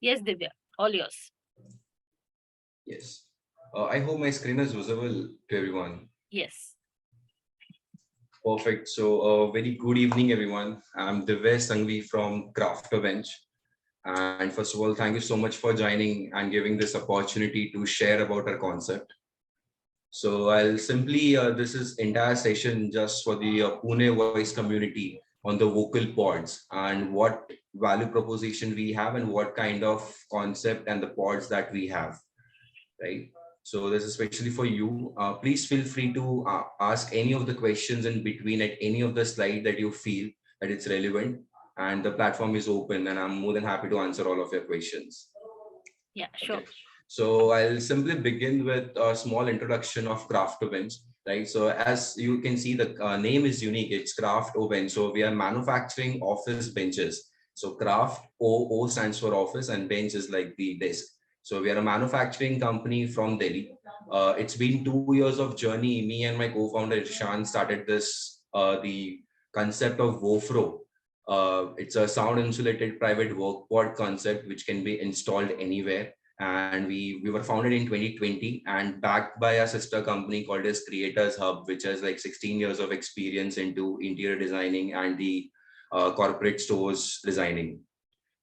Yes, Divya, all yours. Yes. I hope my screen is visible to everyone. Yes. Perfect. So, very good evening, everyone. I'm Divya Sangvi from Craft Bench. And first of all, thank you so much for joining and giving this opportunity to share about our concept. So, I'll simply, this is entire session just for the Pune voice community on the vocal pods and what value proposition we have and what kind of concept and the pods that we have, right? So this is especially for you. Please feel free to ask any of the questions in between at any of the slide that you feel that it's relevant, and the platform is open, and I'm more than happy to answer all of your questions. Yeah, sure. Okay. So I'll simply begin with a small introduction of Craft Ovens, right? So as you can see, the name is unique. It's Craft Oven. So we are manufacturing office benches. So Craft O stands for office, and bench is like the desk. So we are a manufacturing company from Delhi. It's been 2 years of journey. Me and my co-founder Ishan started this the concept of Wofrho. It's a sound insulated private work pod concept which can be installed anywhere, and we were founded in 2020 and backed by a sister company called as Creators Hub, which has like 16 years of experience into interior designing and the corporate stores designing.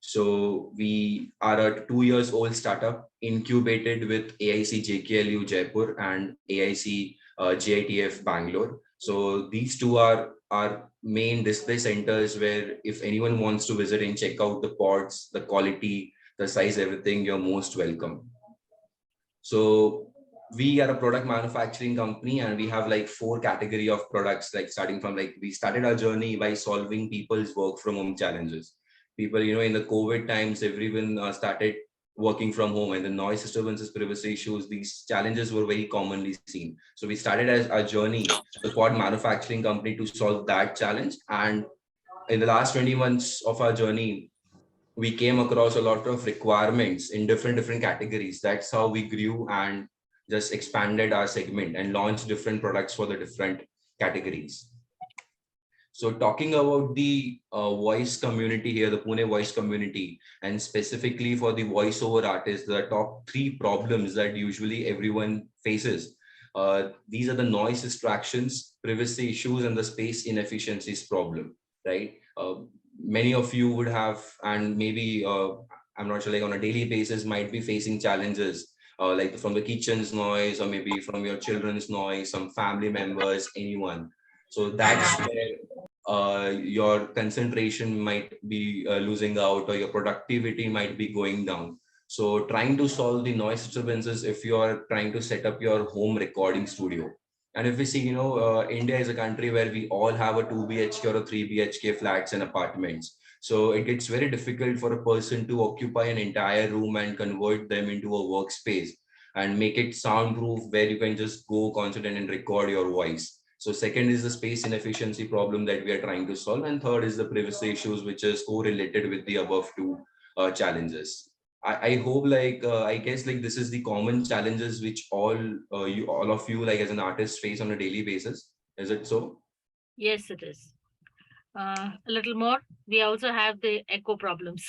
So we are a 2 years old startup incubated with AIC JKLU Jaipur and AIC JITF Bangalore. So these two are our main display centers where if anyone wants to visit and check out the pods, the quality, the size, everything, you're most welcome. So we are a product manufacturing company and we have like four category of products, like starting from like we started our journey by solving people's work from home challenges. People, in the COVID times, everyone started working from home and the noise disturbances, privacy issues, these challenges were very commonly seen. So we started as our journey, the pod manufacturing company, to solve that challenge. And in the last 20 months of our journey, we came across a lot of requirements in different categories. That's how we grew and just expanded our segment and launched different products for the different categories. So talking about the voice community here, the Pune voice community, and specifically for the voiceover artists, the top three problems that usually everyone faces. These are the noise distractions, privacy issues, and the space inefficiencies problem, right? Many of you would have, and maybe I'm not sure, like on a daily basis, might be facing challenges like from the kitchen's noise, or maybe from your children's noise, some family members, anyone. So that's where your concentration might be losing out or your productivity might be going down. So trying to solve the noise disturbances if you are trying to set up your home recording studio. And if we see, India is a country where we all have a 2 BHK or a 3 BHK flats and apartments. So it gets very difficult for a person to occupy an entire room and convert them into a workspace and make it soundproof where you can just go concentrate and record your voice. So second is the space inefficiency problem that we are trying to solve, and third is the privacy issues, which is correlated with the above two challenges. I hope I guess like this is the common challenges which all of you like as an artist face on a daily basis. Is it so? Yes, it is. A little more. We also have the echo problems,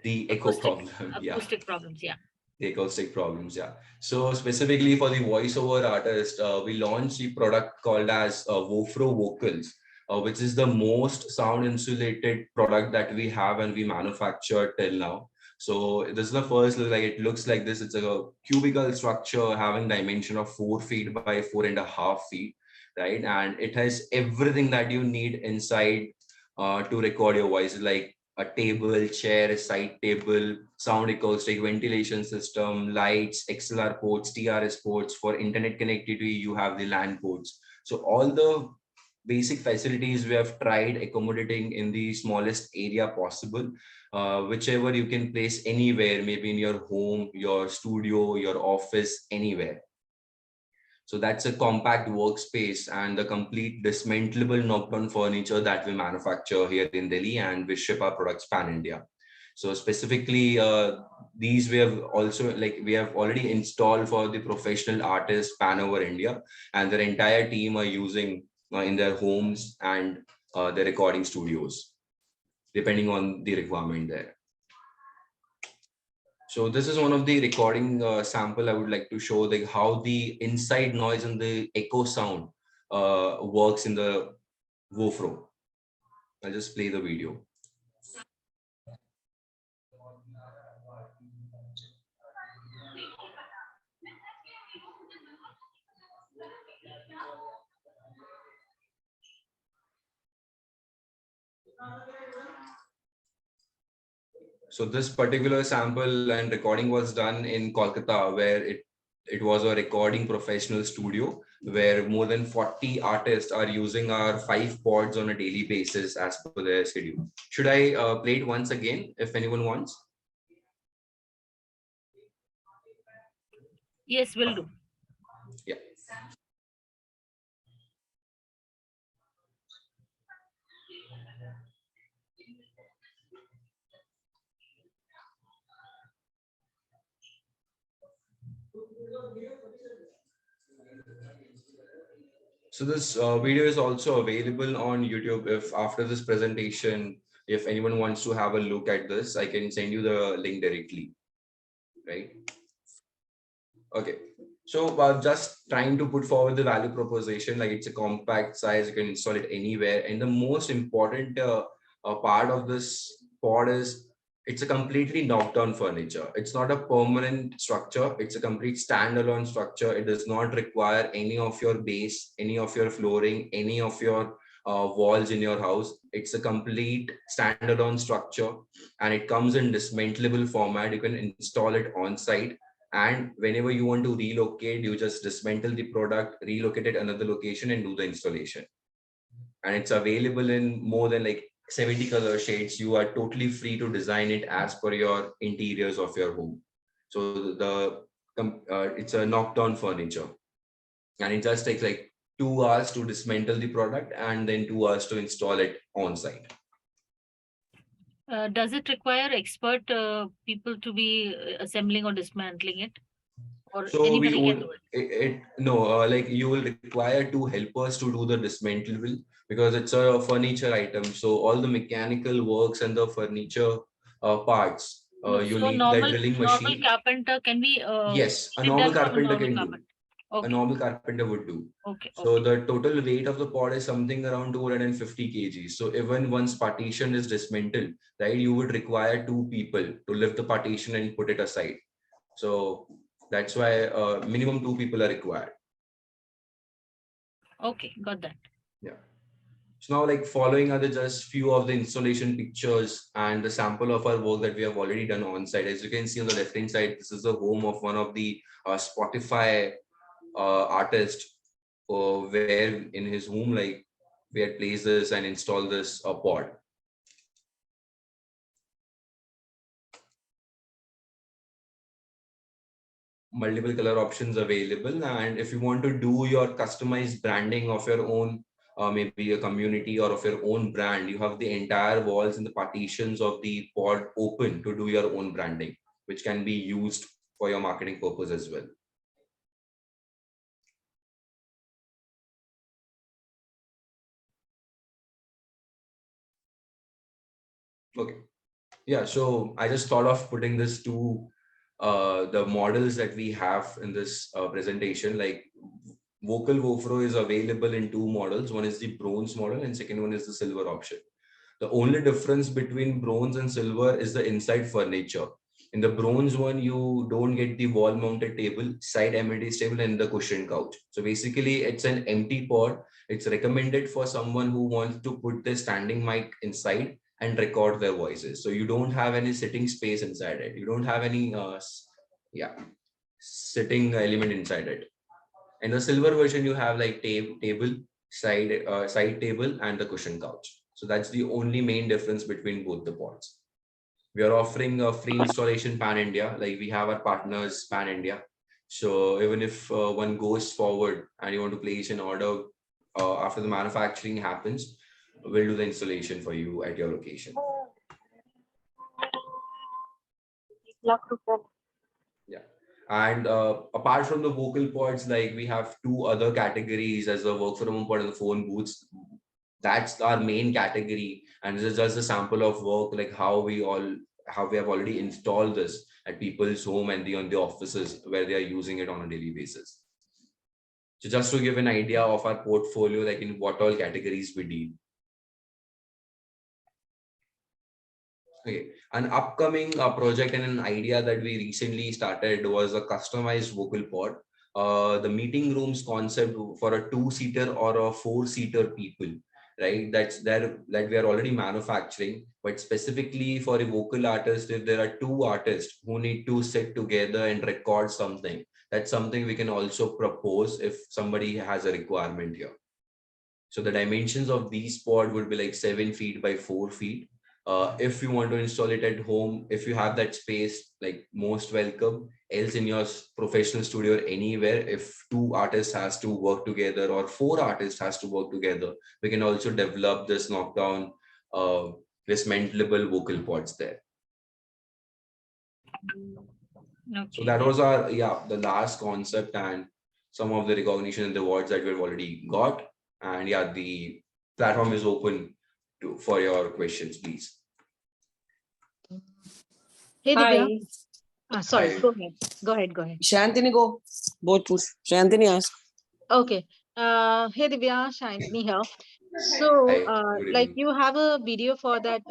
The echo acoustic, problem, yeah. acoustic problems. Yeah. The acoustic problems, yeah. So specifically for the voiceover artist, we launched the product called as Wofrho Vocals, which is the most sound insulated product that we have and we manufacture till now. So this is the first look, like it looks like this. It's a cubical structure having dimension of 4 feet by 4.5 feet, right? And it has everything that you need inside to record your voice, like a table, chair, side table, sound acoustic, ventilation system, lights, XLR ports, TRS ports. For internet connectivity, you have the LAN ports. So all the basic facilities we have tried accommodating in the smallest area possible, whichever you can place anywhere, maybe in your home, your studio, your office, anywhere. So that's a compact workspace and the complete dismantleable knockdown furniture that we manufacture here in Delhi, and we ship our products pan India. So specifically, these we have already installed for the professional artists pan over India, and their entire team are using in their homes and their recording studios, depending on the requirement there. So this is one of the recording sample I would like to show, like how the inside noise and the echo sound works in the Wofrho. I'll just play the video. So this particular sample and recording was done in Kolkata, where it was a recording professional studio where more than 40 artists are using our 5 pods on a daily basis as per their schedule. Should I play it once again if anyone wants? Yes, will do. Yeah. So this video is also available on YouTube. If after this presentation, if anyone wants to have a look at this, I can send you the link directly, right? Okay. So just trying to put forward the value proposition, like it's a compact size, you can install it anywhere. And the most important part of this pod is it's a completely knocked down furniture. It's not a permanent structure. It's a complete standalone structure. It does not require any of your base, any of your flooring, any of your walls in your house. It's a complete standalone structure, and it comes in dismantleable format. You can install it on site, and whenever you want to relocate, you just dismantle the product, relocate it another location and do the installation. And it's available in more than like 70 color shades. You are totally free to design it as per your interiors of your home. So it's a knockdown furniture, and it just takes like 2 hours to dismantle the product and then 2 hours to install it on site. Does it require expert people to be assembling or dismantling it, or So we anybody can would do it? no like you will require 2 helpers to do the dismantleable, because it's a furniture item. So all the mechanical works and the furniture parts, No, you so need that normal drilling normal machine. carpenter can be Yes, a it normal done from carpenter normal can do. carpenter. A Okay, normal carpenter would do. okay, So okay, the total weight of the pod is something around 250 kgs. So even once partition is dismantled, right, you would require 2 people to lift the partition and put it aside. So that's why minimum 2 people are required. okay. Got that. Yeah. So now, like following are the just few of the installation pictures and the sample of our work that we have already done on site. As you can see on the left hand side, this is the home of one of the Spotify artist, where in his home, like we had placed this and installed this pod. Multiple color options available, and if you want to do your customized branding of your own, maybe a community or of your own brand, you have the entire walls and the partitions of the pod open to do your own branding, which can be used for your marketing purpose as well. Okay. Yeah, so I just thought of putting this to the models that we have in this presentation. Like Vocal Wofrho is available in 2 models. One is the bronze model and second one is the silver option. The only difference between bronze and silver is the inside furniture. In the bronze one, you don't get the wall mounted table, side amenities table, and the cushion couch. So basically, it's an empty pod. It's recommended for someone who wants to put their standing mic inside and record their voices. So you don't have any sitting space inside it. You don't have any, yeah, sitting element inside it. In the silver version, you have like table, side table, and the cushion couch. So that's the only main difference between both the pods. We are offering a free installation pan India, like we have our partners pan India. So even if one goes forward and you want to place an order after the manufacturing happens, we'll do the installation for you at your location. Yeah. And apart from the vocal pods, like we have 2 other categories as the work from home pod and the phone booths. That's our main category. And this is just a sample of work, like how we all how we have already installed this at people's home and on the offices where they are using it on a daily basis. So just to give an idea of our portfolio, like in what all categories we deal. Okay, an upcoming project and an idea that we recently started was a customized vocal pod. The meeting rooms concept for a two-seater or a four-seater people, right? That's there that we are already manufacturing, but specifically for a vocal artist, if there are two artists who need to sit together and record something, that's something we can also propose if somebody has a requirement here. So the dimensions of these pod would be like 7 feet by 4 feet. If you want to install it at home, if you have that space, like most welcome. Else in your professional studio or anywhere, if two artists has to work together or four artists has to work together, we can also develop this knockdown, uh, dismantleable vocal pods there. So Okay. that was our, yeah, the last concept and some of the recognition and the awards that we've already got. And yeah, the platform is open to for your questions, please. Hey, Divya. Hi. Sorry, Hi. go ahead. Go ahead. Go ahead. Shantini, go. Both push. Shantini, ask. Okay. Hey, Divya, Shantini here. So, Hi. Good like evening. you have a video for that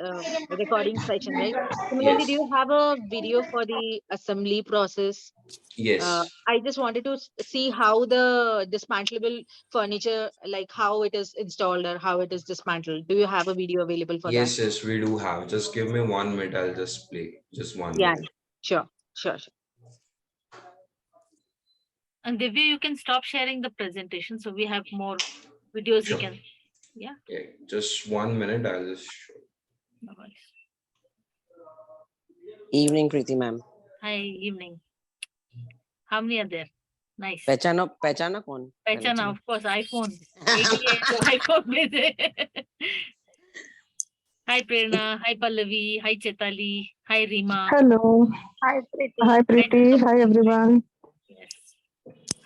recording session, right? Similarly, do Yes. you have a video for the assembly process? Yes. I just wanted to see how the dismantleable furniture, like how it is installed or how it is dismantled. Do you have a video available for that? Yes, yes, we do have. Just give me 1 minute. I'll just play. Just one Yeah, minute. sure, sure, sure. And Divya, you can stop sharing the presentation so we have more videos we Sure. can. Yeah. Yeah, just 1 minute. I'll just show. No worries. Evening, Preeti ma'am. Hi, evening. How many are there? Nice. पहचाना कौन? Pehchana, of course, iPhone. 88 तो iPhone में थे. Hi, Prerna. Hi, Pallavi. Hi, Chetali. Hi, Rima. Hello. Hi, Preeti. Hi, Hi, Preeti. Hi, everyone. yes.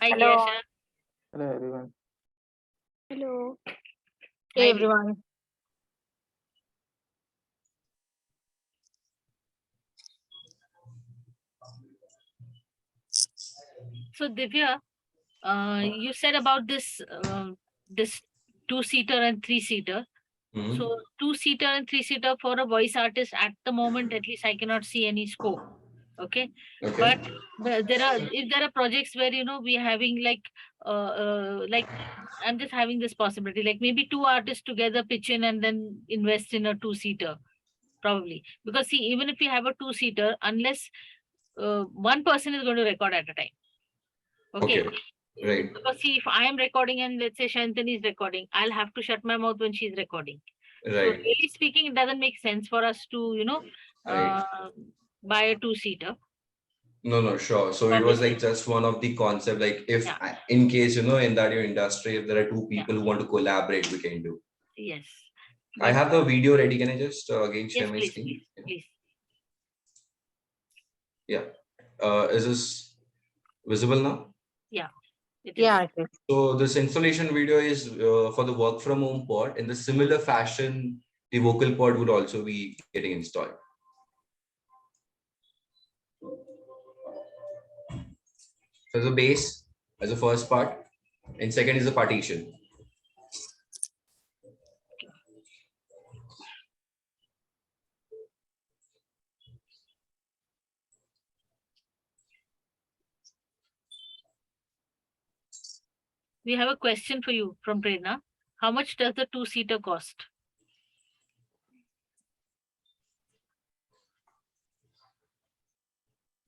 Hi, Hello. Yasha. Hello, everyone. Hello. Hey, Hi, everyone. So, Divya, you said about this two-seater and three-seater. Mhm. So, two-seater and three-seater for a voice artist at the moment, at least I cannot see any scope. Okay. Okay. But there are, if there are projects where we are having like I'm just having this possibility, like maybe two artists together pitch in and then invest in a two-seater, probably. Because see, even if we have a two-seater, unless one person is going to record at a time. Okay. Okay. Right. Because see, if I am recording and let's say Shantani is recording, I'll have to shut my mouth when she's recording. So Right. really speaking, it doesn't make sense for us to, Right. buy a two-seater. No, no, sure. So it was Obviously. like just one of the concept. Like if Yeah. in case in that your industry, if there are two Yeah. people who want to collaborate, we can do. Yes. I But have the video ready. Can I just again share yes, my please, screen? please, please. Yeah. Is this visible now? Yeah. It is. Yeah, it is. So this installation video is for the work from home pod. In the similar fashion, the vocal pod would also be getting installed. So the base as the first part, and second is the partition. We have a question for you from Prerna. How much does the two-seater cost?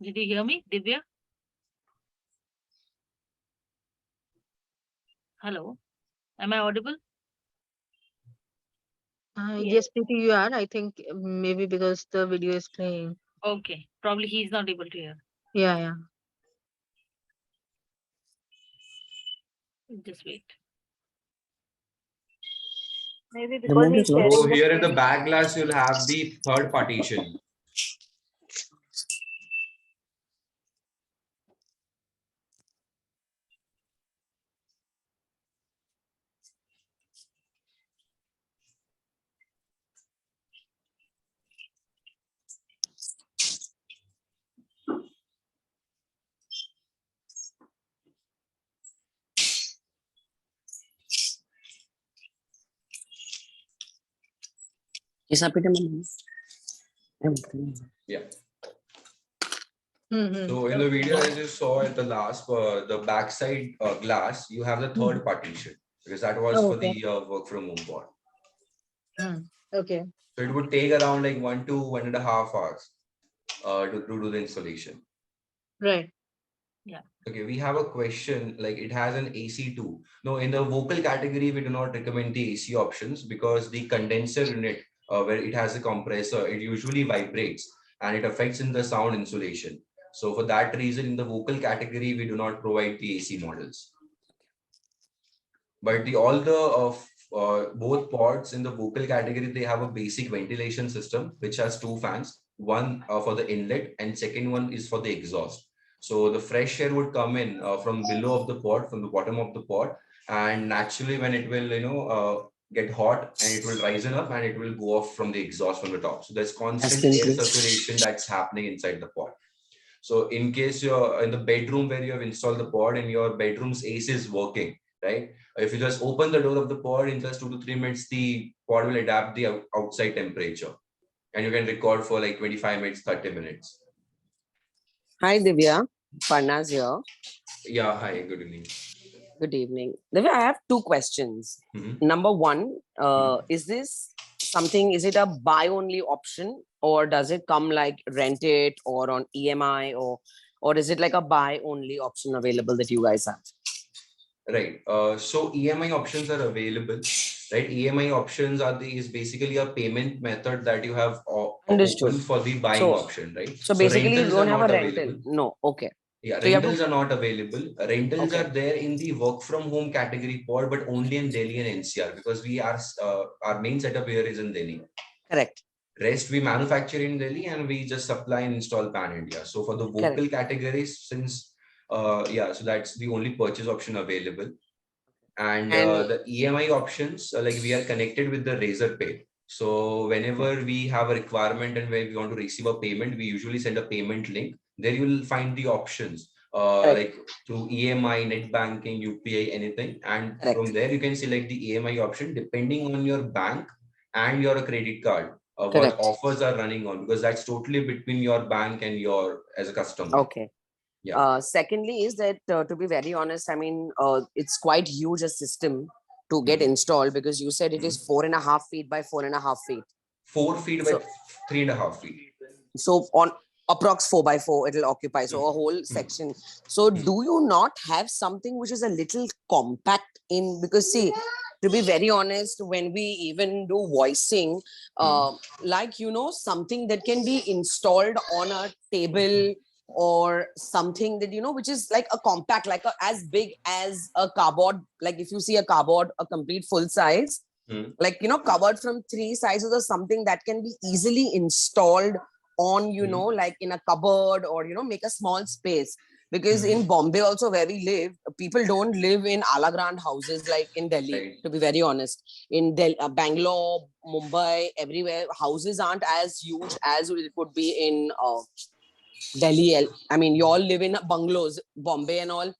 Did you hear me, Divya? Hello. Am I audible? Yes, Preeti, you are. I think maybe because the video is playing. Okay. Probably he's not able to hear. Yeah, yeah. Just wait. Maybe The because mood he's is low. sharing So the here in the screen. back glass, you'll have the third partition. Isa pita ma'am. Yeah. Mm-hmm. So in the video, as you saw at the last, the backside glass, you have the third partition because that was for Okay. the work from home board. Okay. So it would take around like 1 to 1.5 hours to do the installation. Right. Okay, we have a question like it has an AC too. No, in the vocal category, we do not recommend the AC options because the condenser unit where it has a compressor, it usually vibrates and it affects in the sound insulation. So for that reason, in the vocal category, we do not provide the AC models. But the all the both pods in the vocal category, they have a basic ventilation system which has two fans, one for the inlet and second one is for the exhaust. So the fresh air would come in from below of the pod, from the bottom of the pod, and naturally when it will get hot and it will rise up and it will go off from the exhaust from the top. So there's constant air circulation that's happening inside the pod. So in case you're in the bedroom where you have installed the pod and your bedroom's AC is working, right? If you just open the door of the pod in just 2 to 3 minutes, the pod will adapt the outside temperature and you can record for like 25 minutes, 30 minutes. Hi Divya, Parnaz here. Yeah, hi, good evening. Good evening. Divya, I have two questions. Number one, is this something, is it a buy only option or does it come like rent it or on EMI or is it like a buy only option available that you guys have? Right. So EMI options are available, right? EMI options is basically a payment method that you have Understood. open for the buying option, right? So basically you rentals don't are have a not rental. available. No, okay. Yeah, So you have to- rentals are not available. Rentals Okay. are there in the work from home category pod, but only in Delhi and NCR because we are our main setup here is in Delhi. Correct. Rest we manufacture in Delhi and we just supply and install pan India. So for the vocal categories, since yeah, so that's the only purchase option available. And the EMI options, like we are connected with the Razor Pay. So whenever we have a requirement and where we want to receive a payment, we usually send a payment link. There you will find the options like through EMI, net banking, UPI, anything. And from there you can select the EMI option depending on your bank and your credit card. What offers are running on because that's totally between your bank and your as a customer. Okay. Yeah. Secondly, is that to be very honest, I mean, it's quite huge a system to get installed because you said it is 4.5 feet by 4.5 feet. 4 feet by 3.5 feet. So on approx 4 by 4, it'll occupy. So a whole section. So do you not have something which is a little compact in because see, to be very honest, when we even do voicing, like something that can be installed on a table or something that which is like a compact, like as big as a cardboard, like if you see a cardboard, a complete full size, like covered from 3 sizes or something that can be easily installed on like in a cupboard or make a small space. Because in Bombay also where we live, people don't live in ala grand houses like in Delhi, to be very honest. In Bangalore, Mumbai, everywhere, houses aren't as huge as it would be in Delhi. I mean, you all live in bungalows, Bombay and all.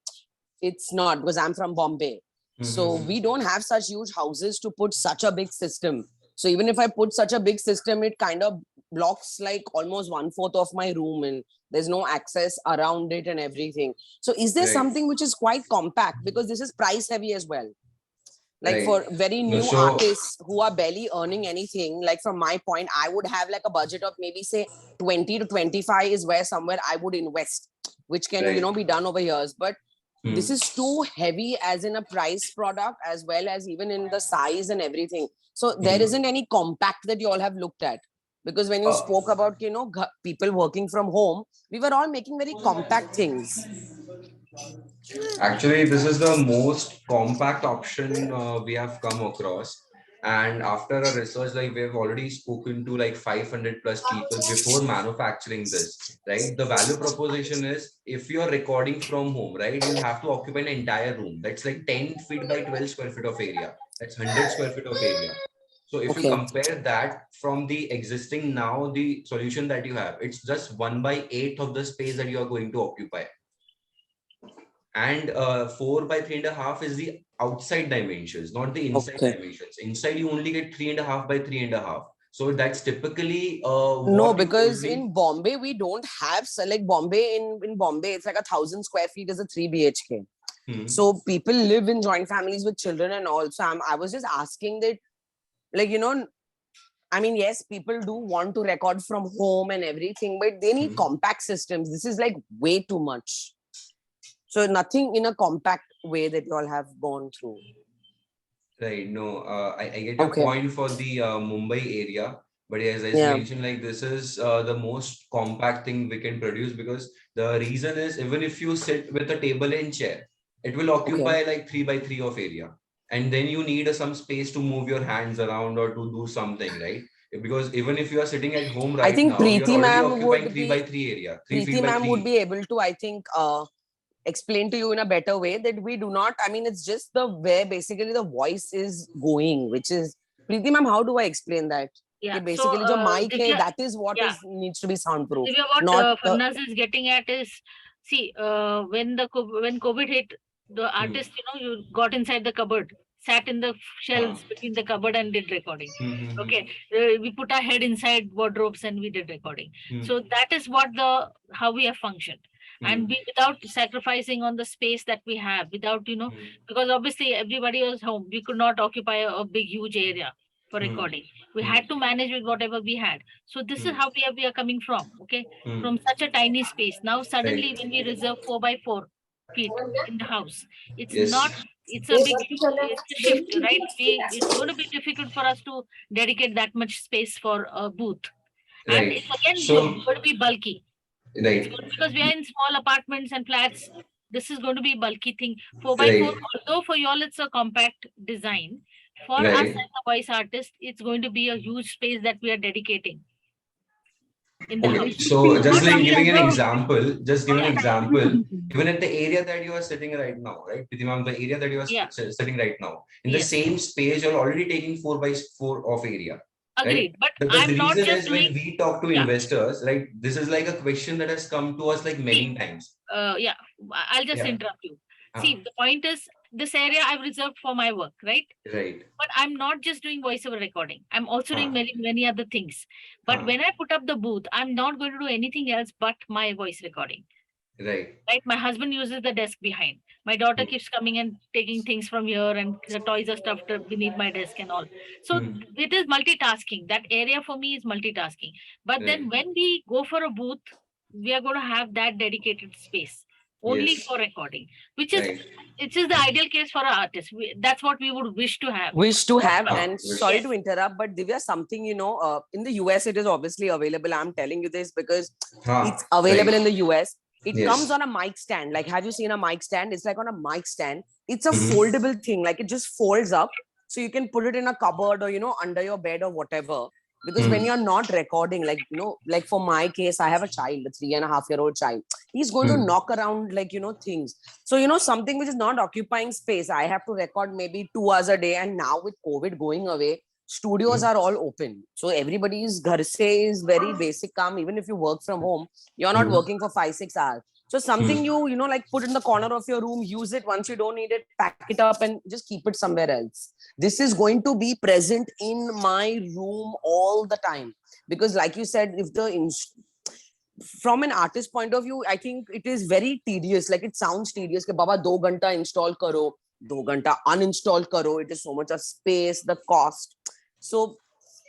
It's not because I'm from Bombay. So we don't have such huge houses to put such a big system. So even if I put such a big system, it kind of blocks like almost 1/4 of my room and there's no access around it and everything. So is there something which is quite compact? Because this is price heavy as well. Like for very new artists who are barely earning anything, like from my point, I would have like a budget of maybe say 20 to 25 is where somewhere I would invest, which can, be done over years. But this is too heavy as in a price product as well as even in the size and everything. So there isn't any compact that you all have looked at. Because when you spoke about, people working from home, we were all making very compact things. Actually, this is the most compact option we have come across. And after a research, like we've already spoken to like 500 plus people before manufacturing this, right? The value proposition is if you're recording from home, right, you'll have to occupy an entire room. That's like 10 feet by 12 square feet of area. That's 100 square feet of area. So if you compare that from the existing now, the solution that you have, it's just 1/8 of the space that you are going to occupy. And 4 by 3.5 is the outside dimensions, not the inside dimensions. Inside you only get 3.5 by 3.5. So that's typically No, what you because only. in Bombay we don't have like Bombay in Bombay it's like 1,000 square feet is a 3 BHK. So people live in joint families with children and all. So I was just asking that, like, I mean, yes, people do want to record from home and everything, but they need compact systems. This is like way too much. So nothing in a compact way that you all have gone through. Right. No, I get your Okay. point for the Mumbai area, but as I Yeah. mentioned, like this is the most compact thing we can produce, because the reason is, even if you sit with a table and chair, it will occupy like 3 by 3 of area, and then you need some space to move your hands around or to do something, right? Because even if you are sitting at home I right think now, you're Preeti already ma'am occupying would 3 by 3 area, 3 feet Preeti by ma'am would 3. be able to, I think, explain to you in a better way that we do not, I mean, it's just the where basically the voice is going, which is, Preeti ma'am, how do I explain that? Yeah. कि So, basically, जो mic hai, Divya, that is what yeah. is needs to be soundproof, Divya, what not the. Farnaz is getting at is, see, when COVID hit, the artist, you got inside the cupboard, sat in the shelves between the cupboard and did recording. Okay, we put our head inside wardrobes and we did recording. So that is what how we have functioned, and we, without sacrificing on the space that we have, without because obviously everybody was home, we could not occupy a big huge area for recording. We had to manage with whatever we had. So this is how we are coming from. Okay, from such a tiny space. Now suddenly, when we reserve 4 by 4 feet in the house, it's Yes. not. It's a big. It's a shift, right? It's going to be difficult for us to dedicate that much space for a booth, and Right. it's again So, going to be bulky. It's right. good because we are in small apartments and flats. This is going to be a bulky thing. 4 by 4, Right. although for y'all it's a compact design, for us Right. as a voice artist, it's going to be a huge space that we are dedicating in the Okay, house. so just Not like only giving as an a example, just give an yeah, example, even at the area that you are sitting right now, right? Preeti ma'am, the area that you are yeah, sitting right now, in the yes, same space, you're already taking 4 by 4 of area, right? agreed. But The I'm not reason just is, when doing we talk to yeah. investors, right? This is like a question that has come to us like See, many times. yeah, I'll just Yeah. interrupt you. Ah, See, the point is this area I've reserved for my work, right? right. But I'm not just doing voiceover recording. I'm also doing Ah, many other things. But ah, when I put up the booth, I'm not going to do anything else but my voice recording. right. Right? My husband uses the desk behind. My daughter Hmm. keeps coming and taking things from here, and the toys are stuffed beneath my desk and all. So Hmm. it is multitasking. That area for me is multitasking. But then Right. when we go for a booth, we are going to have that dedicated space only Yes. for recording, which is Right. it is the ideal case for an artist. That's what we would wish to have. Wish to have, But and Wish. sorry yes, to interrupt, but Divya, something in the US it is obviously available. I'm telling you this because it's available Right. in the US. It comes Yes. on a mic stand. Like, have you seen a mic stand? It's like on a mic stand. It's a Mhm. foldable thing. Like, it just folds up, so you can put it in a cupboard or under your bed or whatever. Because when you're not recording, like like for my case, I have a child, a 3.5-year-old child. He's going to knock around like things. So something which is not occupying space. I have to record maybe 2 hours a day, and now with COVID going away, studios are all open. So everybody's ghar se is very basic calm. Even if you work from home, you're not working for 5-6 hours. So something you like put in the corner of your room, use it. Once you don't need it, pack it up and just keep it somewhere else. This is going to be present in my room all the time, because like you said, if from an artist point of view, I think it is very tedious. Like, it sounds tedious कि बाबा 2 घंटा install करो, 2 घंटा uninstall करो. It is so much of space, the cost. So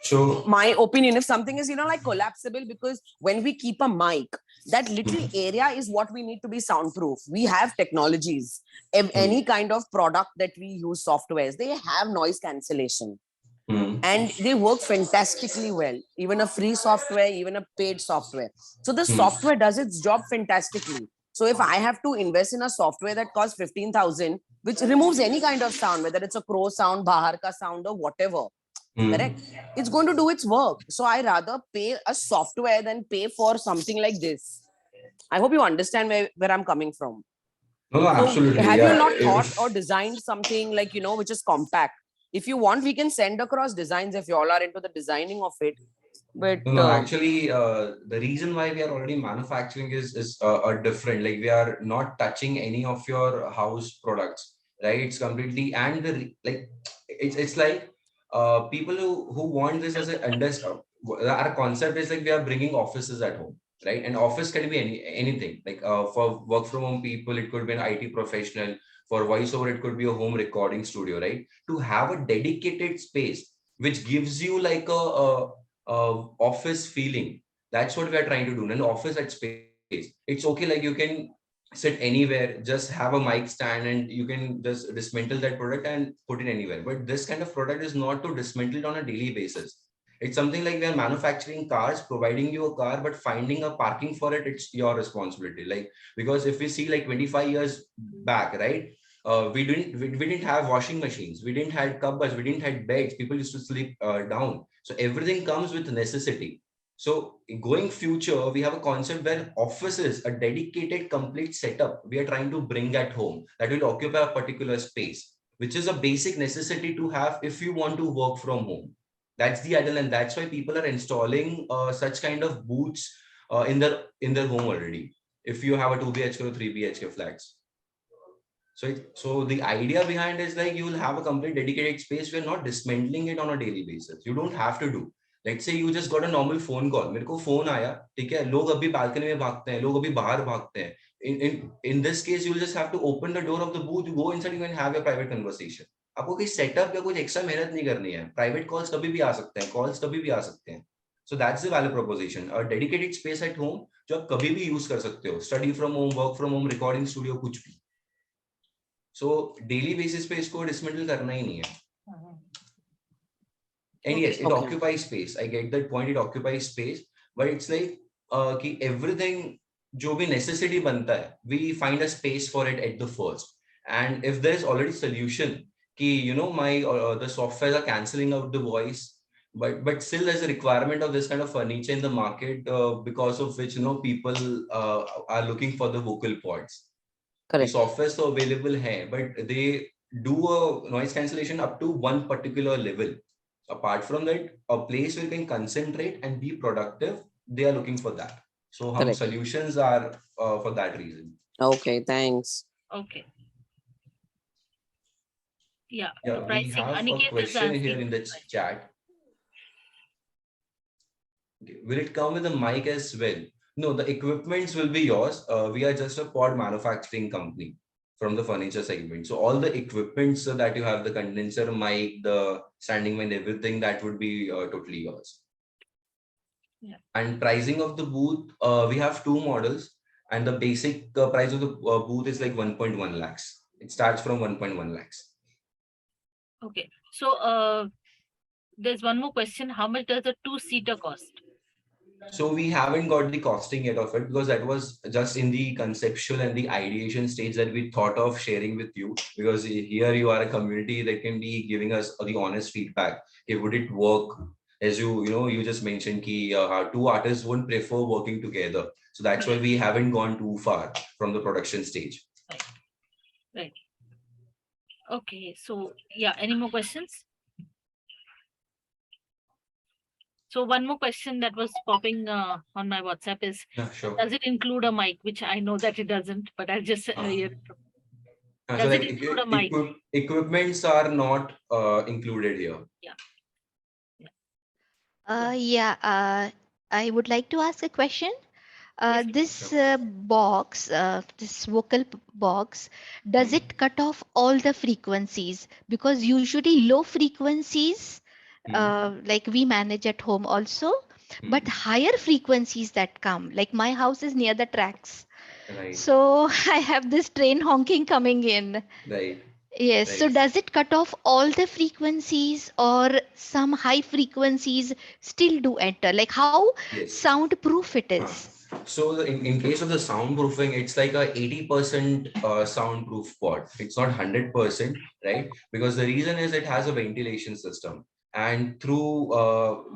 So, my opinion, if something is like collapsible, because when we keep a mic, that little area is what we need to be soundproof. We have technologies. Any kind of product that we use, softwares, they have noise cancellation, and they work fantastically well. Even a free software, even a paid software. So the software does its job fantastically. So if I have to invest in a software that costs 15,000, which removes any kind of sound, whether it's a crow sound, bahar ka sound, or whatever, correct, it's going to do its work. So I rather pay a software than pay for something like this. I hope you understand where I'm coming from. no, So absolutely. have you Yeah. not thought or designed something like which is compact? If you want, we can send across designs if you all are into the designing of it. But No, actually, the reason why we are already manufacturing is different. Like, we are not touching any of your house products, right? It's completely, and like it's like people who want this as a our concept is like we are bringing offices at home, right? And office can be anything. Like for work from home people, it could be an IT professional. For voiceover, it could be a home recording studio, right? To have a dedicated space which gives you like a office feeling. That's what we are trying to do. An office at space. It's okay. Like you can sit anywhere, just have a mic stand, and you can just dismantle that product and put it anywhere. But this kind of product is not to dismantle it on a daily basis. It's something like we are manufacturing cars, providing you a car, but finding a parking for it, it's your responsibility. Like, because if we see like 25 years back, right? We didn't have washing machines, we didn't have cupboards, we didn't have beds. People used to sleep down. So everything comes with necessity. So going future, we have a concept where offices, a dedicated, complete setup, we are trying to bring at home that will occupy a particular space, which is a basic necessity to have if you want to work from home. That's the ideal, and that's why people are installing such kind of booths in their home already. If you have a 2 BHK or 3 BHK flats. So the idea behind is like you will have a complete dedicated space. We're not dismantling it on a daily basis. You don't have to do. Let's say you just got a normal phone call. मेरे को phone आया, ठीक है? लोग अभी balcony में भागते हैं, लोग अभी बाहर भागते हैं. In this case, you'll just have to open the door of the booth, you go inside, you can have your private conversation. आपको कोई setup या कुछ extra मेहनत नहीं करनी है. Private calls कभी भी आ सकते हैं, calls कभी भी आ सकते हैं. So that's the value proposition. A dedicated space at home जो आप कभी भी use कर सकते हो. Study from home, work from home, recording studio, कुछ भी. So daily basis पे इसको dismantle करना ही नहीं है. And yes, it occupies space. I get that point. It occupies space, but it's like कि everything जो भी necessity बनता है, we find a space for it at the first. And if there is already solution, कि my the software are cancelling out the voice, but still there's a requirement of this kind of furniture in the market because of which people are looking for the vocal pods. The software is available here, but they do a noise cancellation up to one particular level. Apart from that, a place where you can concentrate and be productive, they are looking for that. So our solutions are for that reason. Okay, thanks. Okay. Yeah. Yeah, we have a question here in the chat. Okay. Will it come with a mic as well? No, the equipments will be yours. We are just a pod manufacturing company from the furniture segment. So all the equipments that you have, the condenser mic, the standing mic, everything that would be totally yours. Yeah. And pricing of the booth, we have two models, and the basic price of the booth is like 1.1 lakhs. It starts from 1.1 lakhs. Okay. So there's one more question. How much does a two-seater cost? So we haven't got the costing yet of it because that was just in the conceptual and the ideation stage that we thought of sharing with you, because here you are a community that can be giving us the honest feedback. Would it work? As you just mentioned, two artists wouldn't prefer working together. So that's why we haven't gone too far from the production stage. Right. Okay. So yeah, any more questions? So one more question that was popping on my WhatsApp is, sure. Does it include a mic? Which I know that it doesn't, but I'll just hear it. Does it include a mic? Equipments are not included here. Yeah. I would like to ask a question. This box, this vocal box, does it cut off all the frequencies? Because usually low frequencies, like we manage at home also, but higher frequencies that come, like my house is near the tracks. Right. So I have this train honking coming in. Right. Yes. Right. So does it cut off all the frequencies, or some high frequencies still do enter? Like how soundproof it is? So in case of the soundproofing, it's like a 80% soundproof pod. It's not 100%, right? Because the reason is it has a ventilation system. And through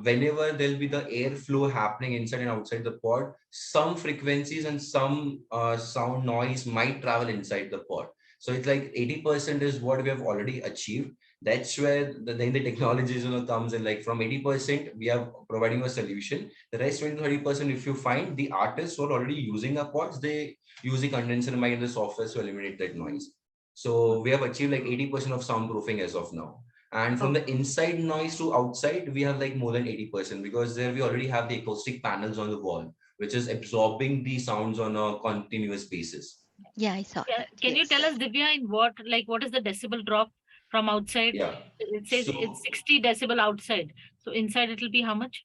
whenever there'll be the airflow happening inside and outside the pod, some frequencies and some sound noise might travel inside the pod. So it's like 80% is what we have already achieved. That's where then the technologies comes in. Like from 80%, we are providing a solution. The rest 20-30%, if you find the artists who are already using our pods, they use the condenser mic and the software to eliminate that noise. So we have achieved like 80% of soundproofing as of now. And from the inside noise to outside, we have like more than 80% because there we already have the acoustic panels on the wall, which is absorbing the sounds on a continuous basis. Yeah, I saw that. Can you Yes. tell us, Divya, in what is the decibel drop from outside? Yeah. It says So, it's 60 decibel outside. So inside it will be how much?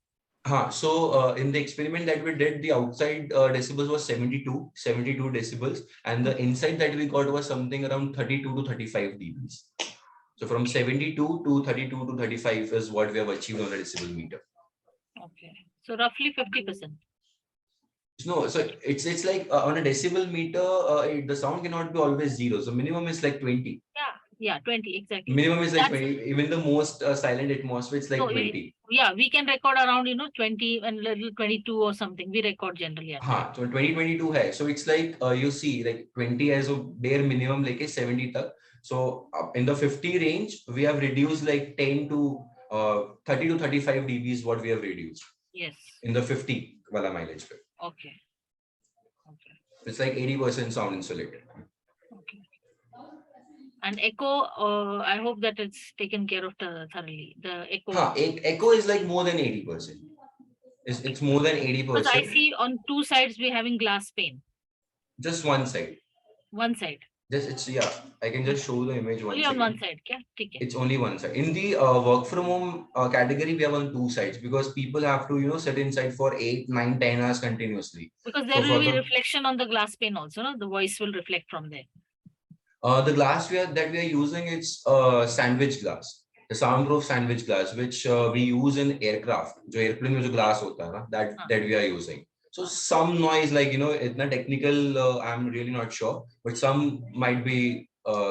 so in the experiment that we did, the outside decibels was 72 decibels, and the inside that we got was something around 32 to 35 dBs. So from 72 to 32 to 35 is what we have achieved on the decibel meter. Okay. So roughly 50%. No, so it's like on a decibel meter, the sound cannot be always zero. So minimum is like 20. Yeah, 20, exactly. Minimum is like That's- 20. Even the most silent atmosphere, it's like No, 20. yeah, we can record around 20 and little 22 or something. We record generally at that. So 2022 hai. So it's like you see like 20 as a bare minimum like a 70 tak. So in the 50 range, we have reduced like 10 to 30 to 35 dB is what we have reduced Yes. in the 50 wala mileage pe. Okay. Okay. It's like 80% sound insulated. Okay. And echo, I hope that it's taken care of thoroughly. The echo. Echo is like more than 80%. It's more than Because I 80%. see on two sides we're having glass pane. Just one side. One side. I can just show the image once Only on one again. side. Yeah, okay. It's only one side. In the work from home category, we have on two sides because people have to sit inside for 8, 9, 10 hours continuously. Because there will be reflection on the glass pane also, no? The voice will reflect from there. The glass that we are using, it's sandwich glass, the soundproof sandwich glass, which we use in aircraft. जो airplane में जो glass होता है ना, that we are using. So some noise, like it's not technical, I'm really not sure, but some might be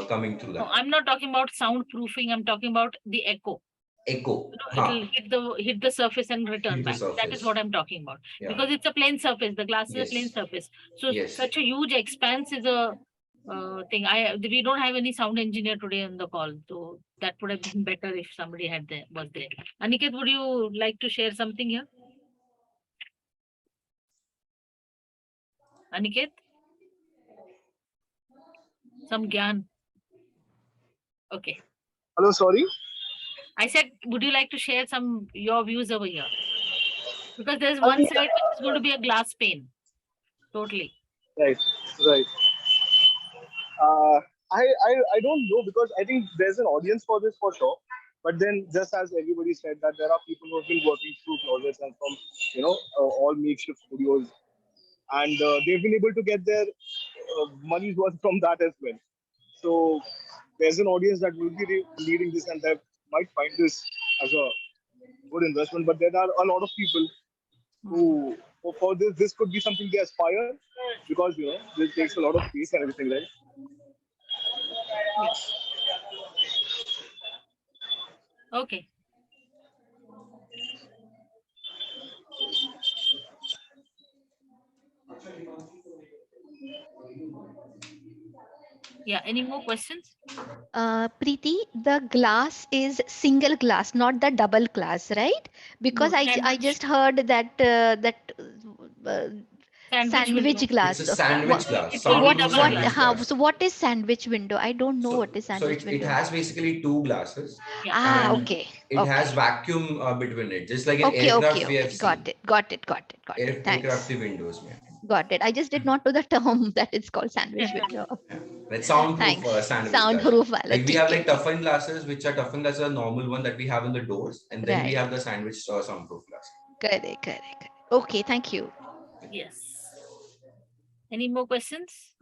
coming through that. No, I'm not talking about soundproofing. I'm talking about the echo. Echo. It'll hit the surface and return back. That is what I'm talking about. Yeah. Because it's a plain surface. The glass is a plain surface. So such a huge expanse is a thing. We don't have any sound engineer today on the call, so that would have been better if somebody was there. Aniket, would you like to share something here? Aniket? Some gyan. Okay. Hello, sorry. I said, would you like to share your views over here? Because there's one side which is going to be a glass pane. Totally. Right. I don't know because I think there's an audience for this for sure. But then, just as everybody said, that there are people who have been working through closets and from all makeshift studios, and they've been able to get their money's worth from that as well. So there's an audience that will be reading this and they might find this as a good investment. But there are a lot of people who, for this could be something they aspire because this takes a lot of space and everything, right? Yes. Okay. Yeah, any more questions? Preeti, the glass is single glass, not the double glass, right? Because No, I just heard that sandwich glass. It's a sandwich glass. So what is sandwich window? I don't know what is sandwich window. It has basically two glasses. Yeah. Okay. It has vacuum between it, just like in aircraft we have seen. Got it. Aircraft windows. Got it. I just did not know the term that it's called sandwich window. That's soundproof sandwich soundproof glass. Like we have like toughen glasses, which are toughen glasses, a normal one that we have in the doors, and then we have the sandwich soundproof glass. Correct. Okay, thank you. Yes. Any more questions?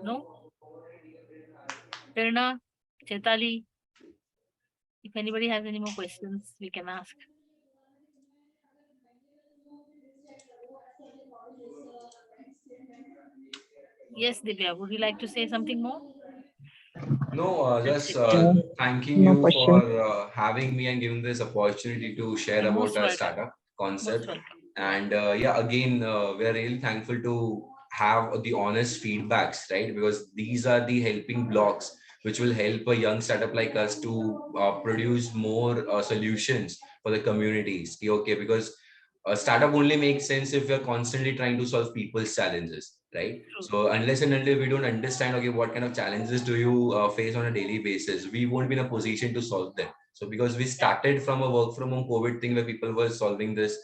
No? Prerna, Chetali, if anybody has any more questions, we can ask. Yes, Divya, would you like to say something more? No, just thanking you for having me and giving this opportunity to share about our startup concept. And again, we're really thankful to have the honest feedbacks, right? Because these are the helping blocks which will help a young startup like us to produce more solutions for the communities. Okay, because a startup only makes sense if you're constantly trying to solve people's challenges. right? True. So unless and until we don't understand, okay, what kind of challenges do you face on a daily basis, we won't be in a position to solve them. So because we started from a work from home COVID thing where people were solving this,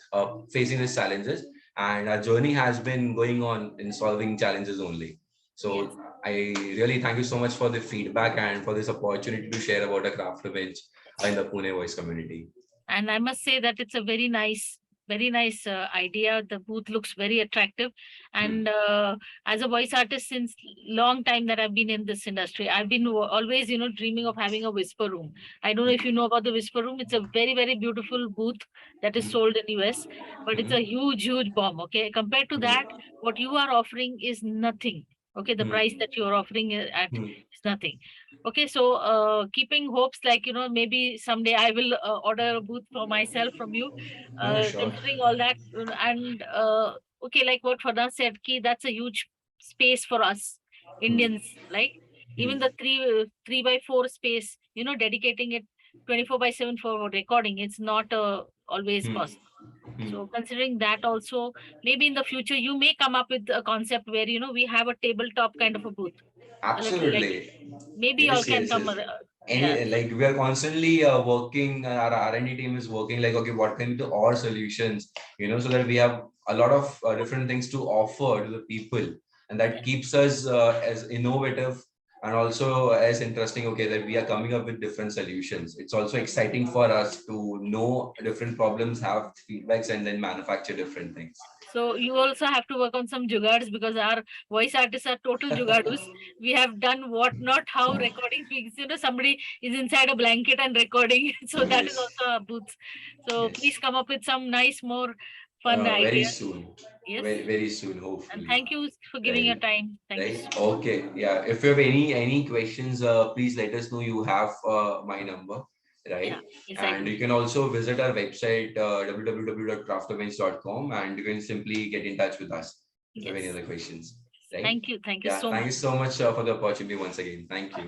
facing these challenges, and our journey has been going on in solving challenges only. Yes. So I really thank you so much for the feedback and for this opportunity to share about a craft bench in the Pune voice community. And I must say that it's a very nice idea. The booth looks very attractive. Hmm. And as a voice artist since long time that I've been in this industry, I've been always, dreaming of having a whisper room. I don't know if you know about the whisper room. It's a very, very beautiful booth that is sold in US, but it's a huge, huge bomb. Okay. Compared to that, what you are offering is nothing. Okay. The price that you are offering at Hmm. is nothing. Okay, so keeping hopes like, maybe someday I will order a booth for myself from you, Yeah, sure. considering all that. And okay, like what Fada said, Ki, that's a huge space for us Hmm. Indians, like Hmm. even the 3 by 4 space, dedicating it 24/7 for recording, it's not always Hmm. possible. Hmm. So considering that also, maybe in the future you may come up with a concept where, we have a tabletop kind of a booth. Like Absolutely. maybe y'all Yes, can yes, come. yes. Yeah. Any like we are constantly working. Our R&D team is working like, okay, what can be the or solutions? So that we have a lot of different things to offer to the people, and that keeps us as innovative and also as interesting. Okay, that we are coming up with different solutions. It's also exciting for us to know different problems, have feedbacks, and then manufacture different things. So you also have to work on some jugards because our voice artists are total jugadus. We have done what not how recording things. Somebody is inside a blanket and recording. So that is Yes, also a booth. So please yes. come up with some nice, more fun Very ideas. soon, Yes. very soon, And hopefully. thank you for giving your Right, time. Thank you right. so much. Okay, yeah. If you have any questions, please let us know. You have my number, Yeah. right? Yes, I And do. you can also visit our website www.craftevents.com, and you can simply get in touch with us if you have any Yes. other questions, right? Thank you. Thank you Yeah. so Thank much. you so much for the opportunity once again. Thank you.